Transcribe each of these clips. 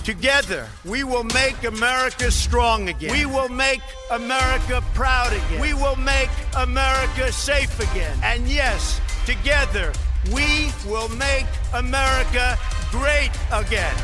Together, we will make America strong again. We will make America proud again. We will make America safe again. And yes, together, we will make America great again.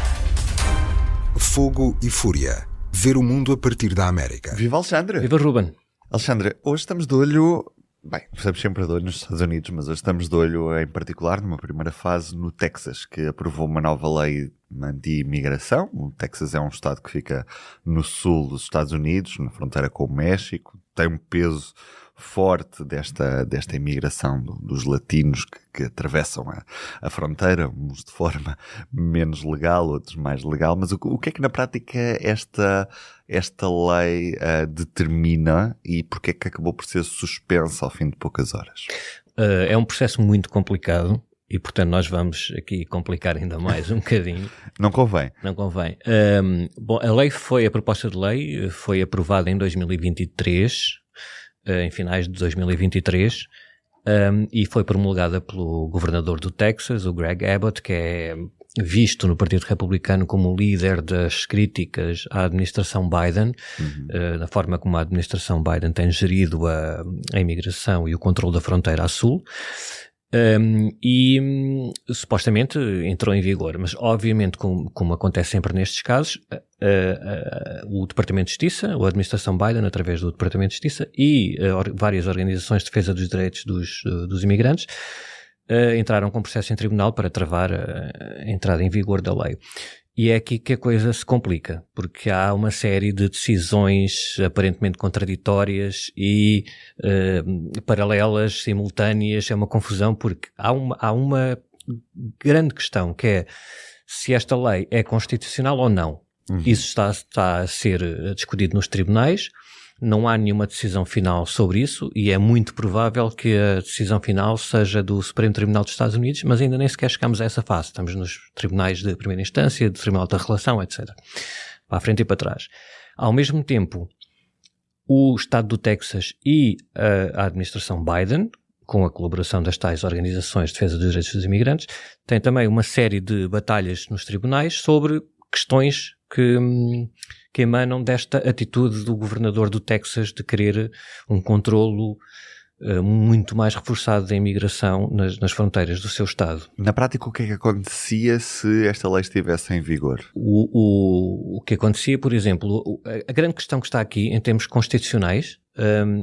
Fogo e Fúria. Ver o mundo a partir da América. Viva Alexandre! Viva Ruben! Alexandre, hoje estamos de olho... Bem, estamos sempre de olho nos Estados Unidos, mas hoje estamos de olho, em particular, numa primeira fase, no Texas, que aprovou uma nova lei anti-imigração. O Texas é um estado que fica no sul dos Estados Unidos, na fronteira com o México. Tem um peso forte desta imigração dos latinos que atravessam a fronteira, uns de forma menos legal, outros mais legal. Mas o que é que na prática esta lei determina e porque é que acabou por ser suspensa ao fim de poucas horas? É um processo muito complicado e, portanto, nós vamos aqui complicar ainda mais um bocadinho. Não convém. Não convém. Bom, a proposta de lei foi aprovada em 2023, em finais de 2023, e foi promulgada pelo governador do Texas, o Greg Abbott, que é visto no Partido Republicano como o líder das críticas à administração Biden, na forma como a administração Biden tem gerido a imigração e o controle da fronteira a sul. Supostamente entrou em vigor, mas obviamente, como acontece sempre nestes casos, o Departamento de Justiça, a administração Biden, através do Departamento de Justiça e várias organizações de defesa dos direitos dos imigrantes, entraram com processo em tribunal para travar a entrada em vigor da lei. E é aqui que a coisa se complica, porque há uma série de decisões aparentemente contraditórias e paralelas, simultâneas. É uma confusão, porque há uma grande questão, que é se esta lei é constitucional ou não. Isso está a ser discutido nos tribunais. Não há nenhuma decisão final sobre isso e é muito provável que a decisão final seja do Supremo Tribunal dos Estados Unidos, mas ainda nem sequer chegamos a essa fase. Estamos nos tribunais de primeira instância, do Tribunal da Relação, etc. Para a frente e para trás. Ao mesmo tempo, o Estado do Texas e a administração Biden, com a colaboração das tais organizações de defesa dos direitos dos imigrantes, têm também uma série de batalhas nos tribunais sobre questões que emanam desta atitude do governador do Texas de querer um controlo muito mais reforçado da imigração nas fronteiras do seu estado. Na prática, o que é que acontecia se esta lei estivesse em vigor? O que acontecia, por exemplo, a grande questão que está aqui em termos constitucionais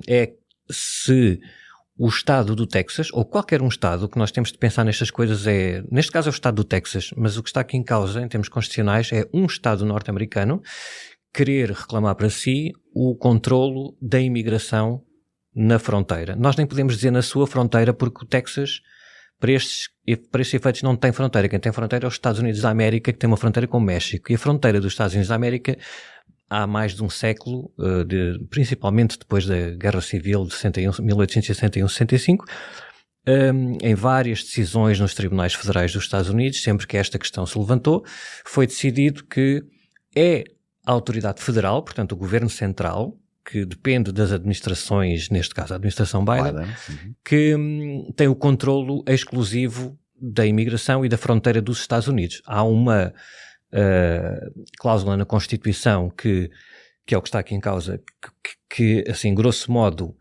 é se o estado do Texas, ou qualquer um estado, o que nós temos de pensar nestas coisas é, neste caso é o estado do Texas, mas o que está aqui em causa em termos constitucionais é um estado norte-americano querer reclamar para si o controlo da imigração na fronteira. Nós nem podemos dizer na sua fronteira, porque o Texas, para estes efeitos, não tem fronteira. Quem tem fronteira é os Estados Unidos da América, que tem uma fronteira com o México. E a fronteira dos Estados Unidos da América, há mais de um século, principalmente depois da Guerra Civil de 1861-65, em várias decisões nos tribunais federais dos Estados Unidos, sempre que esta questão se levantou, foi decidido que é a autoridade federal, portanto o governo central, que depende das administrações, neste caso a administração Biden, que tem o controlo exclusivo da imigração e da fronteira dos Estados Unidos. Há uma cláusula na Constituição que é o que está aqui em causa, que assim, grosso modo,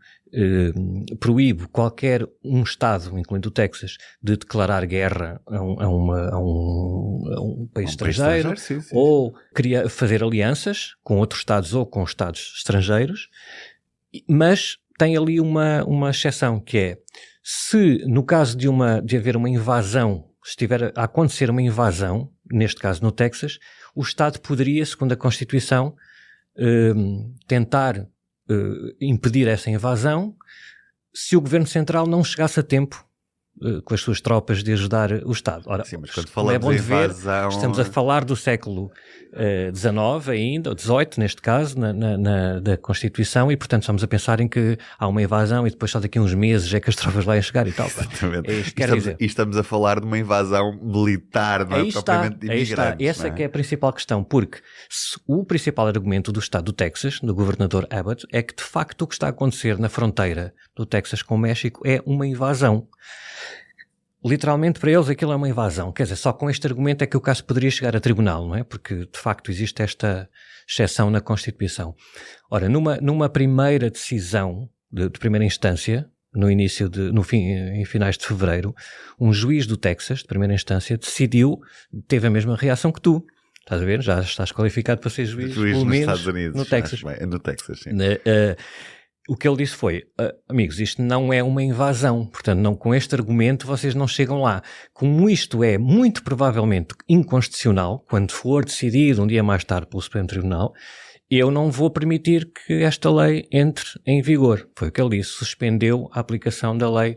proíbe qualquer um Estado, incluindo o Texas, de declarar guerra a um país estrangeiro, sim. ou fazer alianças com outros Estados ou com Estados estrangeiros, mas tem ali uma exceção, que é, se no caso de haver uma invasão, se estiver a acontecer uma invasão, neste caso no Texas, o Estado poderia, segundo a Constituição, tentar impedir essa invasão se o Governo Central não chegasse a tempo com as suas tropas de ajudar o Estado. Ora, sim, mas quando falamos é bom de ver, invasão... estamos a falar do século XIX ainda, ou XVIII neste caso, da Constituição, e portanto estamos a pensar em que há uma invasão e depois só daqui a uns meses é que as tropas lá iam chegar e tal. Exatamente. É isto que quer dizer. E estamos a falar de uma invasão militar, não é propriamente de imigrantes. Essa é que é a principal questão, porque o principal argumento do Estado do Texas, do governador Abbott, é que de facto o que está a acontecer na fronteira do Texas com o México é uma invasão. literalmente para eles aquilo é uma invasão. Quer dizer, só com este argumento é que o caso poderia chegar a tribunal, não é? Porque, de facto, existe esta exceção na Constituição. Ora, numa primeira decisão de primeira instância, em finais de fevereiro, um juiz do Texas, de primeira instância, teve a mesma reação que tu. Estás a ver? Já estás qualificado para ser juiz pelo nos menos, Estados Unidos. no Texas. No Texas, sim. O que ele disse foi, amigos, isto não é uma invasão, portanto, não, com este argumento vocês não chegam lá. Como isto é muito provavelmente inconstitucional, quando for decidido um dia mais tarde pelo Supremo Tribunal, eu não vou permitir que esta lei entre em vigor. Foi o que ele disse, suspendeu a aplicação da lei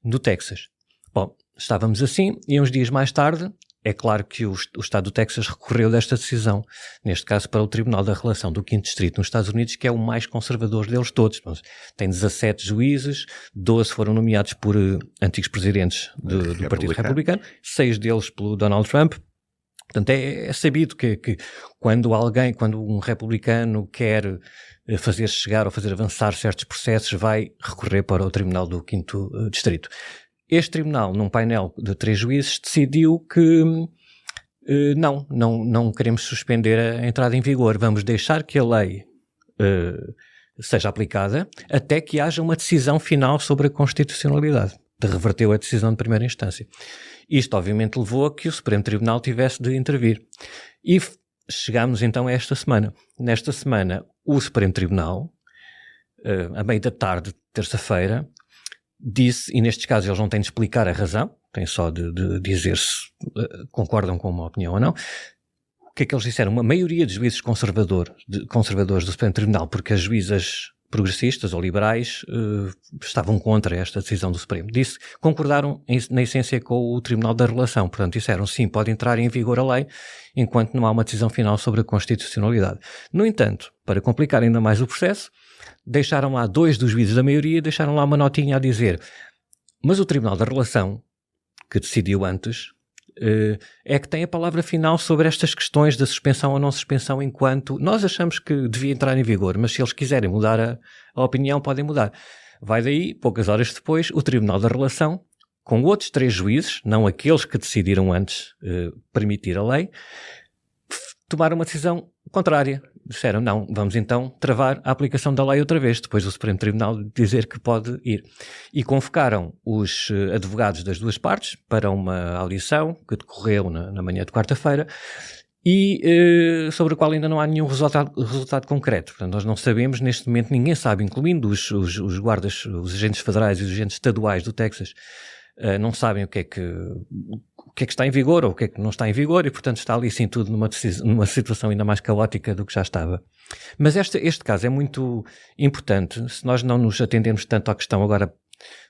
do Texas. Bom, estávamos assim, e uns dias mais tarde, é claro que o Estado do Texas recorreu desta decisão, neste caso para o Tribunal da Relação do 5º Distrito nos Estados Unidos, que é o mais conservador deles todos. Tem 17 juízes, 12 foram nomeados por antigos presidentes do Partido Republicano, 6 deles pelo Donald Trump. Portanto, é sabido que quando um republicano quer fazer chegar ou fazer avançar certos processos, vai recorrer para o Tribunal do 5º Distrito. Este tribunal, num painel de 3 juízes, decidiu que não queremos suspender a entrada em vigor. Vamos deixar que a lei seja aplicada até que haja uma decisão final sobre a constitucionalidade. Reverteu a decisão de primeira instância. Isto, obviamente, levou a que o Supremo Tribunal tivesse de intervir. E chegámos então a esta semana. Nesta semana, o Supremo Tribunal, à meia da tarde, terça-feira, disse, e nestes casos eles não têm de explicar a razão, têm só de dizer se concordam com uma opinião ou não. O que é que eles disseram? Uma maioria de juízes conservadores do Supremo Tribunal, porque as juízas progressistas ou liberais estavam contra esta decisão do Supremo. Concordaram na essência com o Tribunal da Relação. Portanto, disseram sim, pode entrar em vigor a lei enquanto não há uma decisão final sobre a constitucionalidade. No entanto, para complicar ainda mais o processo, deixaram lá 2 dos juízes da maioria, deixaram lá uma notinha a dizer, mas o Tribunal da Relação, que decidiu antes, é que tem a palavra final sobre estas questões da suspensão ou não suspensão, enquanto nós achamos que devia entrar em vigor, mas se eles quiserem mudar a opinião, podem mudar. Vai daí, poucas horas depois, o Tribunal da Relação, com outros 3 juízes, não aqueles que decidiram antes permitir a lei, tomaram uma decisão contrária. Disseram, não, vamos então travar a aplicação da lei outra vez, depois do Supremo Tribunal dizer que pode ir. E convocaram os advogados das 2 partes para uma audição que decorreu na manhã de quarta-feira e sobre a qual ainda não há nenhum resultado concreto. Portanto, nós não sabemos, neste momento ninguém sabe, incluindo os guardas, os agentes federais e os agentes estaduais do Texas, não sabem o que é que está em vigor ou o que é que não está em vigor e, portanto, está ali sim tudo numa situação ainda mais caótica do que já estava. Mas este caso é muito importante, se nós não nos atendermos tanto à questão agora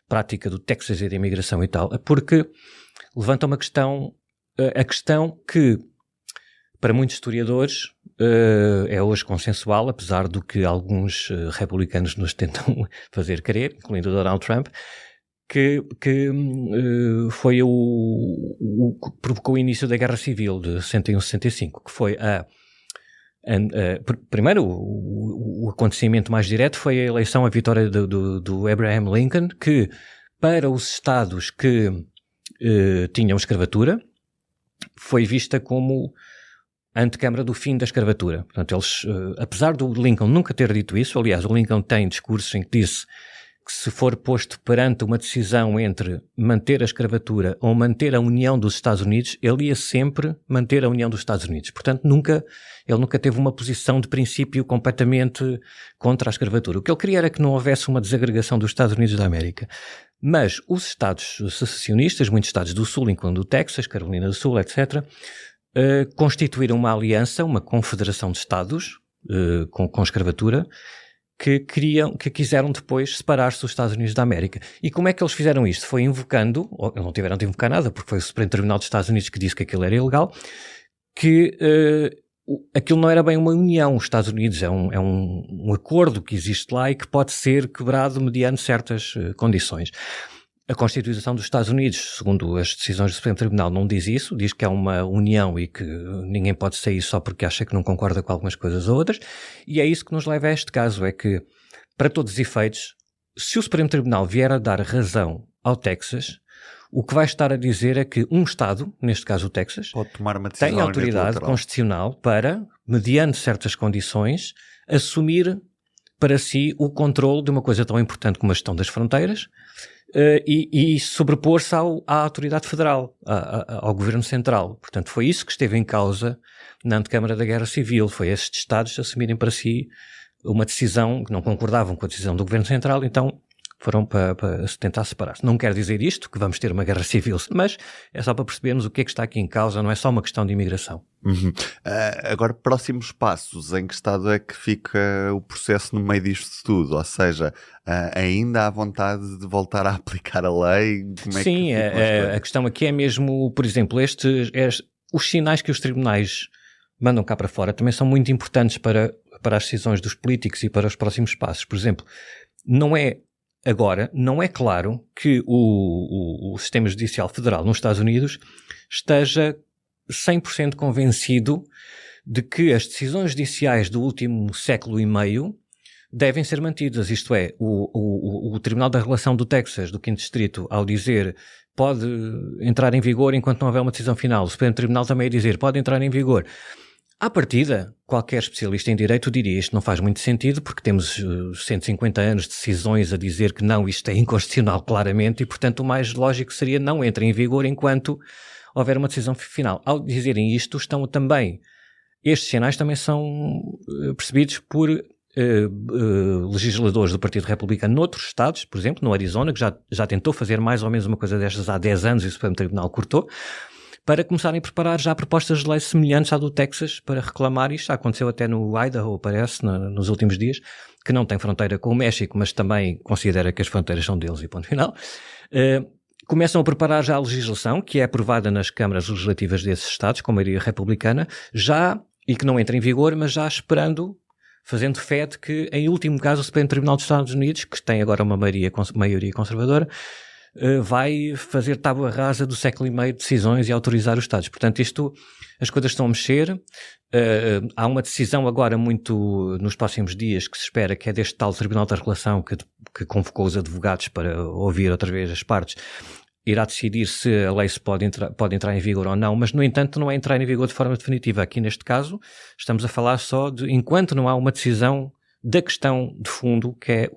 prática do Texas e da imigração e tal, porque levanta uma questão, a questão que, para muitos historiadores, é hoje consensual, apesar do que alguns republicanos nos tentam fazer crer, incluindo o Donald Trump, que foi o que provocou o início da Guerra Civil de 61-65, que foi primeiro, o acontecimento mais direto foi a eleição, a vitória do Abraham Lincoln, que para os estados que tinham escravatura, foi vista como a antecâmara do fim da escravatura. Portanto, eles, apesar do Lincoln nunca ter dito isso, aliás, o Lincoln tem discursos em que disse que se for posto perante uma decisão entre manter a escravatura ou manter a união dos Estados Unidos, ele ia sempre manter a união dos Estados Unidos. Portanto, ele nunca teve uma posição de princípio completamente contra a escravatura. O que ele queria era que não houvesse uma desagregação dos Estados Unidos da América. Mas os estados secessionistas, muitos estados do Sul, incluindo o Texas, Carolina do Sul, etc., constituíram uma aliança, uma confederação de estados com escravatura, que quiseram depois separar-se dos Estados Unidos da América. E como é que eles fizeram isto? Foi invocando, ou não tiveram de invocar nada, porque foi o Supremo Tribunal dos Estados Unidos que disse que aquilo era ilegal, que aquilo não era bem uma união. Os Estados Unidos é um acordo que existe lá e que pode ser quebrado mediante certas condições. A Constituição dos Estados Unidos, segundo as decisões do Supremo Tribunal, não diz isso, diz que é uma união e que ninguém pode sair só porque acha que não concorda com algumas coisas ou outras, e é isso que nos leva a este caso, é que, para todos os efeitos, se o Supremo Tribunal vier a dar razão ao Texas, O que vai estar a dizer é que um Estado, neste caso o Texas, Pode tomar uma decisão tem autoridade unilateral. constitucional para, mediante certas condições, assumir para si o controle de uma coisa tão importante como a gestão das fronteiras e sobrepor-se à autoridade federal, ao governo central. Portanto, foi isso que esteve em causa na antecâmara da Guerra Civil. Foi esses Estados assumirem para si uma decisão que não concordavam com a decisão do governo central, então foram para se tentar separar-se. Não quer dizer isto, que vamos ter uma guerra civil, mas é só para percebermos o que é que está aqui em causa, não é só uma questão de imigração. Agora, próximos passos, em que estado é que fica o processo no meio disto tudo? Ou seja, ainda há vontade de voltar a aplicar a lei? Como é Sim, que a questão aqui é mesmo, por exemplo, os sinais que os tribunais mandam cá para fora também são muito importantes para as decisões dos políticos e para os próximos passos. Por exemplo, não é claro que o sistema judicial federal nos Estados Unidos esteja 100% convencido de que as decisões judiciais do último século e meio devem ser mantidas. Isto é, o Tribunal da Relação do Texas, do 5º Distrito, ao dizer pode entrar em vigor enquanto não houver uma decisão final, o Supremo Tribunal também a dizer pode entrar em vigor. À partida, qualquer especialista em direito diria isto não faz muito sentido porque temos 150 anos de decisões a dizer que não, isto é inconstitucional claramente e, portanto, o mais lógico seria não entre em vigor enquanto houver uma decisão final. Ao dizerem isto, estes sinais também são percebidos por legisladores do Partido Republicano noutros estados, por exemplo, no Arizona, que já tentou fazer mais ou menos uma coisa destas há 10 anos e o Supremo Tribunal cortou, para começarem a preparar já propostas de lei semelhantes à do Texas para reclamar isto. Já aconteceu até no Idaho, parece, nos últimos dias, que não tem fronteira com o México, mas também considera que as fronteiras são deles e ponto final. Começam a preparar já a legislação, que é aprovada nas câmaras legislativas desses estados, com maioria republicana, e que não entra em vigor, mas já esperando, fazendo fé de que, em último caso, o Supremo Tribunal dos Estados Unidos, que tem agora uma maioria conservadora, vai fazer tábua rasa do século e meio de decisões e autorizar os Estados. Portanto, as coisas estão a mexer. Há uma decisão agora nos próximos dias que se espera, que é deste tal Tribunal da Relação que convocou os advogados para ouvir outra vez as partes. Irá decidir se a lei pode entrar em vigor ou não, mas, no entanto, não é entrar em vigor de forma definitiva. Aqui, neste caso, estamos a falar só de enquanto não há uma decisão da questão de fundo, que é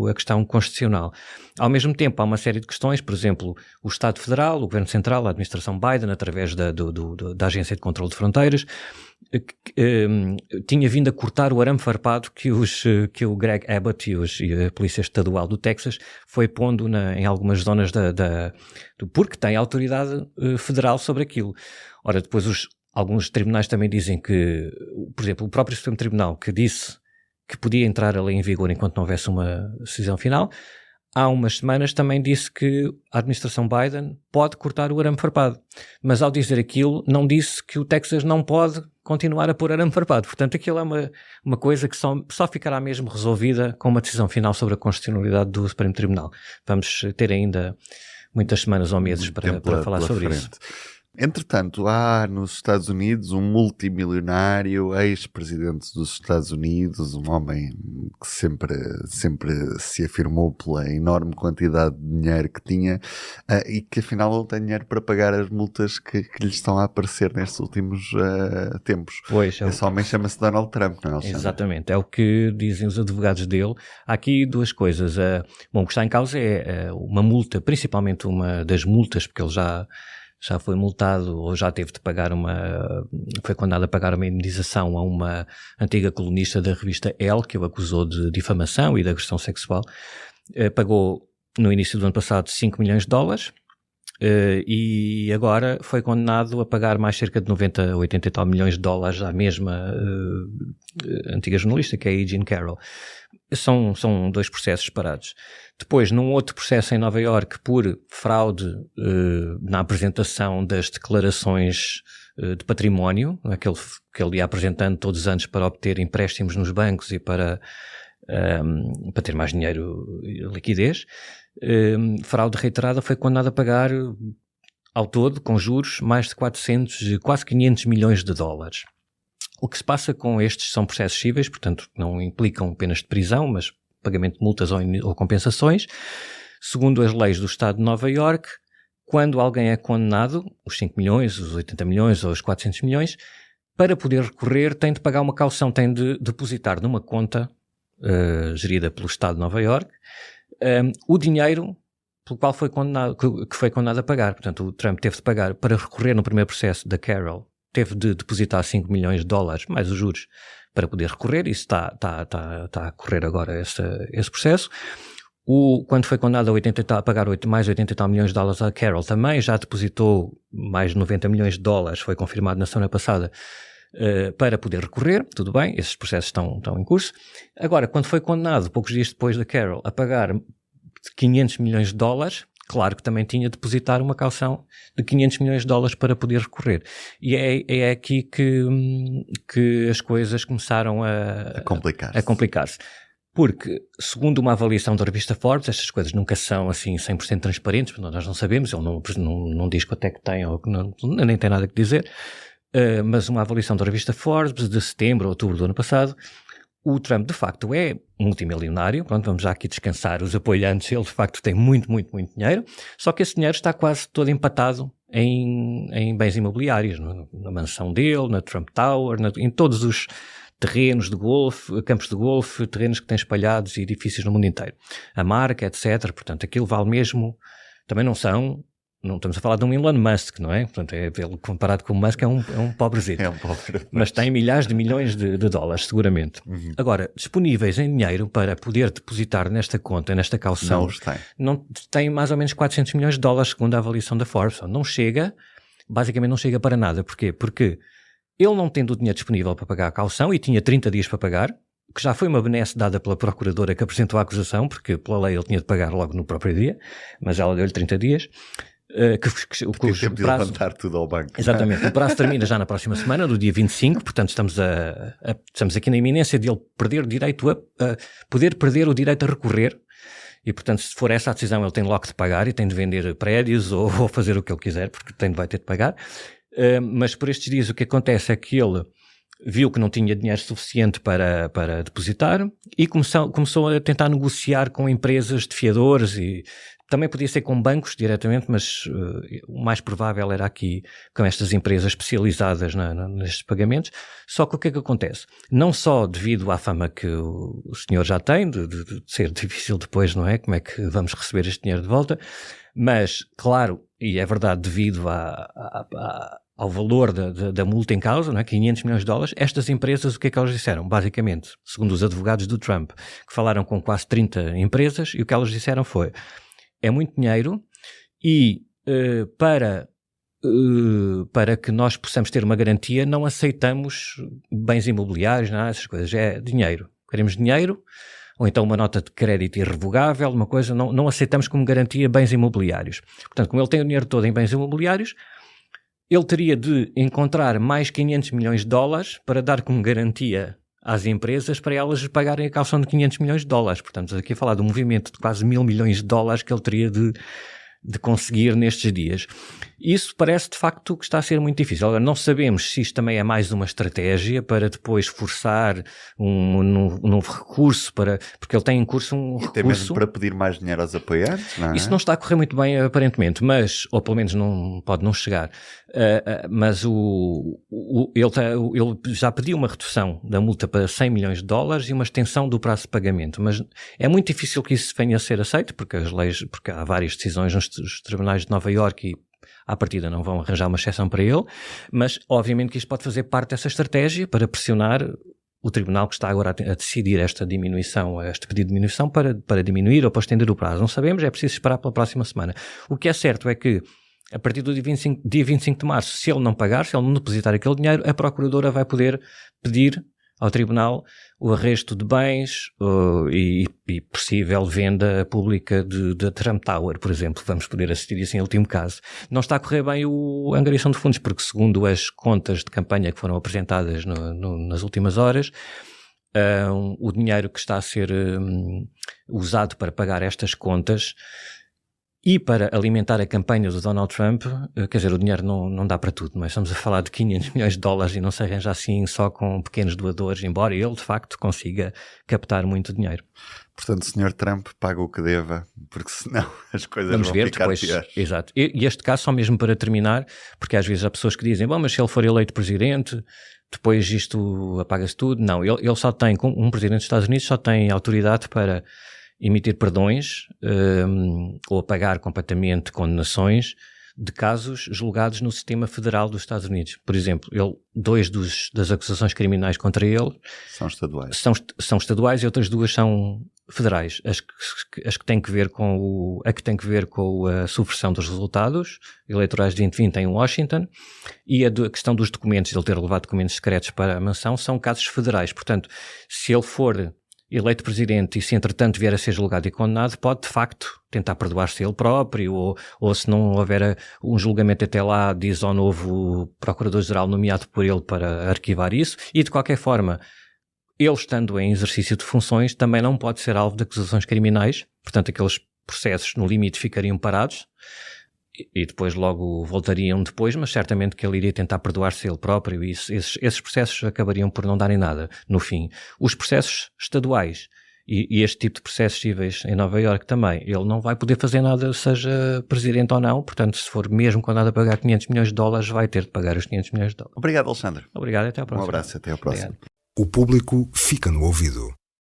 a questão constitucional. Ao mesmo tempo, há uma série de questões, por exemplo, o Estado Federal, o Governo Central, a administração Biden, através da Agência de Controlo de Fronteiras, tinha vindo a cortar o arame farpado que o Greg Abbott e a Polícia Estadual do Texas foi pondo em algumas zonas porque tem autoridade federal sobre aquilo. Ora, depois alguns tribunais também dizem que, por exemplo, o próprio Supremo Tribunal, que disse que podia entrar a lei em vigor enquanto não houvesse uma decisão final, há umas semanas também disse que a administração Biden pode cortar o arame farpado. Mas ao dizer aquilo, não disse que o Texas não pode continuar a pôr arame farpado. Portanto, aquilo é uma coisa que só ficará mesmo resolvida com uma decisão final sobre a constitucionalidade do Supremo Tribunal. Vamos ter ainda muitas semanas ou meses para falar sobre isso. Entretanto, há nos Estados Unidos um multimilionário, ex-presidente dos Estados Unidos, um homem que sempre se afirmou pela enorme quantidade de dinheiro que tinha e que afinal não tem dinheiro para pagar as multas que lhe estão a aparecer nestes últimos tempos. Pois, esse homem chama-se Donald Trump, não é, Alexandre? Exatamente, é o que dizem os advogados dele. Há aqui duas coisas. O que está em causa é uma multa, principalmente uma das multas, porque ele já foi multado ou já teve de pagar foi condenado a pagar uma indenização a uma antiga colunista da revista Elle, que o acusou de difamação e de agressão sexual. Pagou no início do ano passado $5 milhões e agora foi condenado a pagar mais cerca de 90, 80 e tal milhões de dólares à mesma antiga jornalista, que é a Jean Carroll. São dois processos separados. Depois, num outro processo em Nova Iorque, por fraude na apresentação das declarações de património, aquele que ele ia apresentando todos os anos para obter empréstimos nos bancos e para ter mais dinheiro e liquidez, fraude reiterada, foi condenado a pagar ao todo, com juros, mais de 400, quase 500 milhões de dólares. O que se passa com estes são processos cíveis, portanto não implicam penas de prisão, mas pagamento de multas ou compensações. Segundo as leis do Estado de Nova Iorque, quando alguém é condenado, os 5 milhões, os 80 milhões ou os 400 milhões, para poder recorrer tem de pagar uma caução, tem de depositar numa conta gerida pelo Estado de Nova Iorque o dinheiro pelo qual foi condenado, que foi condenado a pagar. Portanto, o Trump teve de pagar, para recorrer no primeiro processo da Carroll, teve de depositar 5 milhões de dólares, mais os juros, para poder recorrer. Isso está a correr agora esse processo. Quando foi condenado a pagar mais 80 e tal milhões de dólares à Carroll, também já depositou mais de 90 milhões de dólares, foi confirmado na semana passada, para poder recorrer. Tudo bem, esses processos estão em curso. Agora, quando foi condenado, poucos dias depois da Carroll, a pagar 500 milhões de dólares, claro que também tinha de depositar uma caução de 500 milhões de dólares para poder recorrer. E é aqui que as coisas começaram a complicar-se. Porque, segundo uma avaliação da revista Forbes, estas coisas nunca são assim 100% transparentes, nós não sabemos, ele não diz quanto é que tem, ou que nem tem nada que dizer, mas uma avaliação da revista Forbes de setembro, outubro do ano passado, o Trump de facto é multimilionário, pronto, vamos já aqui descansar os apoiantes, ele de facto tem muito, muito, muito dinheiro, só que esse dinheiro está quase todo empatado em bens imobiliários, na mansão dele, na Trump Tower, em todos os terrenos de golfe, campos de golfe, terrenos que têm espalhados e edifícios no mundo inteiro. A marca, etc. Portanto, aquilo vale mesmo, também não estamos a falar de um Elon Musk, não é? Portanto, ele comparado com o Musk é um pobrezito. É um pobre. Mas tem milhares de milhões de dólares, seguramente. Uhum. Agora, disponíveis em dinheiro para poder depositar nesta conta, nesta caução, não os tem. Não tem mais ou menos 400 milhões de dólares, segundo a avaliação da Forbes. Não chega, basicamente não chega para nada. Porquê? Porque ele não tendo o dinheiro disponível para pagar a caução, e tinha 30 dias para pagar, que já foi uma benesse dada pela procuradora que apresentou a acusação, porque pela lei ele tinha de pagar logo no próprio dia, mas ela deu-lhe 30 dias. Tem tempo de levantar tudo ao banco. Exatamente, o prazo termina já na próxima semana, do dia 25, portanto estamos aqui na iminência de ele perder o direito poder perder o direito a recorrer, e portanto se for essa a decisão ele tem logo de pagar e tem de vender prédios ou fazer o que ele quiser, porque vai ter de pagar. Mas por estes dias o que acontece é que ele viu que não tinha dinheiro suficiente para depositar e começou a tentar negociar com empresas de fiadores, e também podia ser com bancos diretamente, mas o mais provável era aqui com estas empresas especializadas nestes pagamentos. Só que o que é que acontece? Não só devido à fama que o senhor já tem, de ser difícil depois, não é? Como é que vamos receber este dinheiro de volta? Mas, claro, e é verdade, devido ao valor da multa em causa, não é? 500 milhões de dólares, estas empresas, o que é que elas disseram? Basicamente, segundo os advogados do Trump, que falaram com quase 30 empresas, e o que elas disseram foi: é muito dinheiro e para que nós possamos ter uma garantia, não aceitamos bens imobiliários, não, essas coisas, é dinheiro. Queremos dinheiro, ou então uma nota de crédito irrevogável, uma coisa, não aceitamos como garantia bens imobiliários. Portanto, como ele tem o dinheiro todo em bens imobiliários, ele teria de encontrar mais 500 milhões de dólares para dar como garantia às empresas para elas pagarem a caução de 500 milhões de dólares. Portanto, estamos aqui a falar de um movimento de quase 1.000 milhões de dólares que ele teria de conseguir nestes dias. Isso parece de facto que está a ser muito difícil. Agora, não sabemos se isto também é mais uma estratégia para depois forçar um novo recurso, porque ele tem em curso um recurso. Até mesmo para pedir mais dinheiro aos apoiantes, não é? Isso não está a correr muito bem, aparentemente, mas, ou pelo menos pode não chegar. Mas ele já pediu uma redução da multa para 100 milhões de dólares e uma extensão do prazo de pagamento, mas é muito difícil que isso venha a ser aceito, porque há várias decisões nos tribunais de Nova Iorque e à partida não vão arranjar uma exceção para ele, mas obviamente que isto pode fazer parte dessa estratégia para pressionar o tribunal que está agora a decidir esta diminuição, este pedido de diminuição para diminuir ou para estender o prazo. Não sabemos, é preciso esperar pela próxima semana. O que é certo é que a partir do dia 25 de março, se ele não pagar, se ele não depositar aquele dinheiro, a procuradora vai poder pedir ao tribunal o arresto de bens e possível venda pública da Trump Tower, por exemplo. Vamos poder assistir isso em último caso. Não está a correr bem a angariação de fundos, porque segundo as contas de campanha que foram apresentadas nas últimas horas, o dinheiro que está a ser usado para pagar estas contas E para alimentar a campanha do Donald Trump, quer dizer, o dinheiro não dá para tudo, mas estamos a falar de 500 milhões de dólares e não se arranja assim só com pequenos doadores, embora ele, de facto, consiga captar muito dinheiro. Portanto, Sr. Trump paga o que deva, porque senão as coisas Vamos vão ver ficar depois. piores. Exato. E este caso, só mesmo para terminar, porque às vezes há pessoas que dizem, bom, mas se ele for eleito presidente, depois isto apaga-se tudo. Não, ele só tem, um presidente dos Estados Unidos só tem autoridade para emitir perdões ou apagar completamente condenações de casos julgados no sistema federal dos Estados Unidos. Por exemplo, dois das acusações criminais contra ele São estaduais. São estaduais e outras duas são federais. As que têm que ver com a subversão dos resultados eleitorais de 2020 em Washington e a questão dos documentos, ele ter levado documentos secretos para a mansão, são casos federais. Portanto, se ele for eleito presidente e se entretanto vier a ser julgado e condenado, pode de facto tentar perdoar-se ele próprio ou se não houver um julgamento até lá, diz ao novo procurador-geral nomeado por ele para arquivar isso, e de qualquer forma ele estando em exercício de funções também não pode ser alvo de acusações criminais, portanto aqueles processos no limite ficariam parados e depois logo voltariam depois, mas certamente que ele iria tentar perdoar-se ele próprio e esses processos acabariam por não darem nada no fim. Os processos estaduais e este tipo de processos cíveis em Nova Iorque também, ele não vai poder fazer nada, seja presidente ou não, portanto se for mesmo condenado a pagar 500 milhões de dólares, vai ter de pagar os 500 milhões de dólares. Obrigado, Alexandre. Obrigado, até à próxima. Um abraço, até à próxima. Obrigado. O público fica no ouvido.